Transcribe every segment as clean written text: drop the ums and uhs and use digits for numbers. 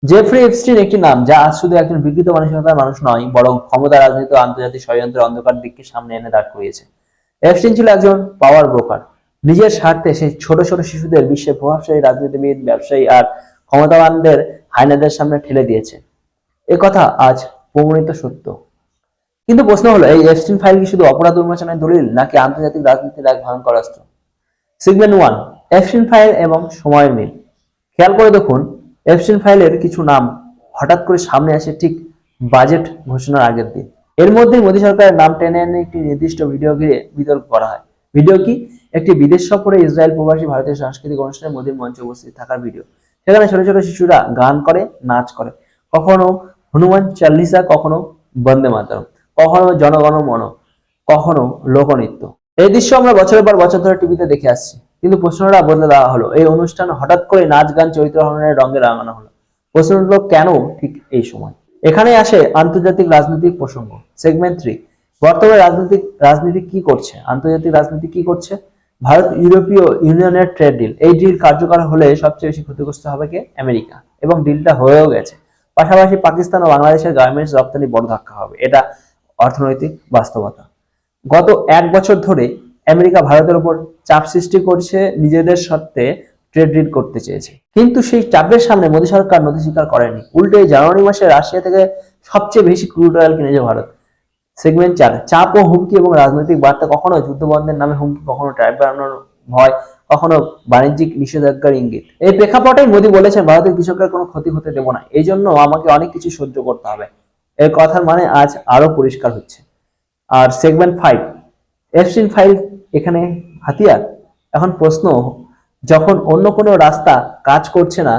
Jeffrey Epstein একটি নাম যা আজ শুধু একজন বিকৃত মানসিকতার মানুষ নয়, বরং ক্ষমতা, রাজনীতি ও আন্তর্জাতিক ষড়যন্ত্রের অন্ধকার দিককে সামনে এনে দাঁড় করিয়েছে। এপস্টিন ছিল একজন পাওয়ার ব্রোকার। নিজের স্বার্থে সে ছোট ছোট শিশুদের বিশ্বের প্রভাবশালী রাজনীতিবিদ, ব্যবসায়ী আর ক্ষমতাবানদের হায়নাদের সামনে ঠেলে দিয়েছে। এ কথা আজ প্রমাণিত সত্য। কিন্তু প্রশ্ন হলো, এই এপস্টিন ফাইল কি শুধু অপরাধ উন্মোচনের দলিল, নাকি আন্তর্জাতিক রাজনীতির এক ভয়ঙ্কর অস্ত্র? সেগমেন্ট 1, এপস্টিন ফাইল এবং সময়ের মিল। খেয়াল করে দেখুন, এপস্টিন ফাইলের কিছু নাম হঠাৎ করে সামনে আসে ঠিক বাজেট ঘোষণার আগের দিন। এর মধ্যেই মোদী সরকারের নাম টেনে এনে একটি নির্দিষ্ট ভিডিও ঘিরে বিতর্ক করা হয়। ভিডিও কি? একটি বিদেশ সফরে ইসরায়েল প্রবাসী ভারতীয় সাংস্কৃতিক অনুষ্ঠানে মোদীর মঞ্চে উপস্থিত থাকার ভিডিও। সেখানে ছোট ছোট শিশুরা গান করে, নাচ করে, কখনো হনুমান চাল্লিসা, কখনো বন্দে মাতরম, কখনো জনগণ মন, কখনো লোকনৃত্য। এই দৃশ্য আমরা বছরের পর বছর ধরে টিভিতে দেখে আসছি, কিন্তু প্রশ্নটা বদলে দেওয়া হলো। এই অনুষ্ঠান হঠাৎ করে নাচ, গান, চরিত্র হননের রঙে রাঙানো হলো। প্রশ্ন হলো, কেন ঠিক এই সময়? এখানে আসে আন্তর্জাতিক রাজনৈতিক প্রসঙ্গ। সেগমেন্ট 3, বর্তমানে রাজনীতি কি করছে? আন্তর্জাতিক রাজনীতি কি করছে? ভারত ইউরোপীয় ইউনিয়নের ট্রেড ডিল। এই ডিল কার্যকর হলে সবচেয়ে বেশি ক্ষতিগ্রস্ত হবে কে? আমেরিকা। এবং ডিলটা হয়েও গেছে। পাশাপাশি পাকিস্তান ও বাংলাদেশের গার্মেন্টস রপ্তানি বড় ধাক্কা হবে। এটা অর্থনৈতিক বাস্তবতা। গত 1 বছর ধরে আমেরিকা ভারতের উপর চাপ সৃষ্টি করছে, নিজেদের স্বার্থে ট্রেড ডিল করতে চেয়েছে। কিন্তু সেই চাপের সামনে মোদী সরকার নথি স্বীকার করেনি। উল্টে জানুয়ারি মাসে রাশিয়া থেকে সবচেয়ে বেশি ক্রুড অয়েল কিনেছে ভারত। সেগমেন্ট 4, চাপ ও হুমকি এবং রাজনৈতিক বার্তা। কখনো যুদ্ধ বন্ধের নামে হুমকি, কখনো ট্যারিফ বাড়ানোর ভয়, কখনো বাণিজ্যিক নিষেধাজ্ঞার ইঙ্গিত। এই প্রেক্ষাপটেই মোদী বলেছেন, ভারতের কৃষকের কোনো ক্ষতি হতে দেব না, এই জন্য আমাকে অনেক কিছু সহ্য করতে হবে। এর কথার মানে আজ আরো পরিষ্কার হচ্ছে। আর সেগমেন্ট 5, এপস্টিন ফাইল এখানে হাতিয়ার। এখন প্রশ্ন, যখন অন্য কোনো রাস্তা কাজ করছে না,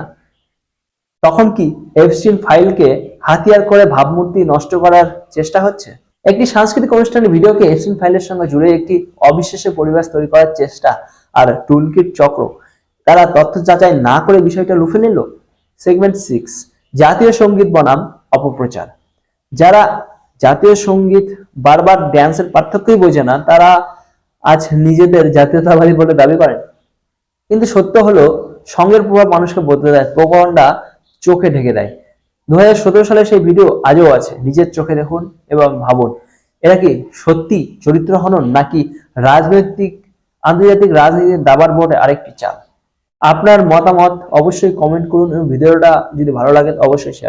তখন কি এপস্টিন ফাইলকে হাতিয়ার করে ভাবমূর্তি নষ্ট করার চেষ্টা হচ্ছে? একটি সাংস্কৃতিক অনুষ্ঠানের ভিডিওকে এপস্টিন ফাইলের সঙ্গে জুড়ে একটি অবিশ্বাস্য পরিবেশ তৈরি করার চেষ্টা আর টুলকিট চক্র। তারা তথ্য যাচাই না করে বিষয়টা লুফে নিল। সেগমেন্ট 6, জাতীয় সঙ্গীত বনাম অপপ্রচার। যারা জাতীয় সঙ্গীত বারবার ড্যান্সের পার্থক্যই বোঝে না, তারা আজ নিজেদের জাতীয়তাবাদী বলে দাবি করেন। কিন্তু সত্য হলো, সঙ্গের প্রভাব মানুষকে বদলে দেয়, প্রোপাগান্ডা চোখে ঢেকে দেয়। 2017 সালে সেই ভিডিও আজও আছে। নিজের চোখে দেখুন এবং ভাবুন, এরা কি সত্যি চরিত্র হনন, নাকি আন্তর্জাতিক রাজনীতির দাবার বোর্ডে আরেকটি চাল? আপনার মতামত অবশ্যই কমেন্ট করুন এবং ভিডিওটা যদি ভালো লাগে অবশ্যই শেয়ার করুন।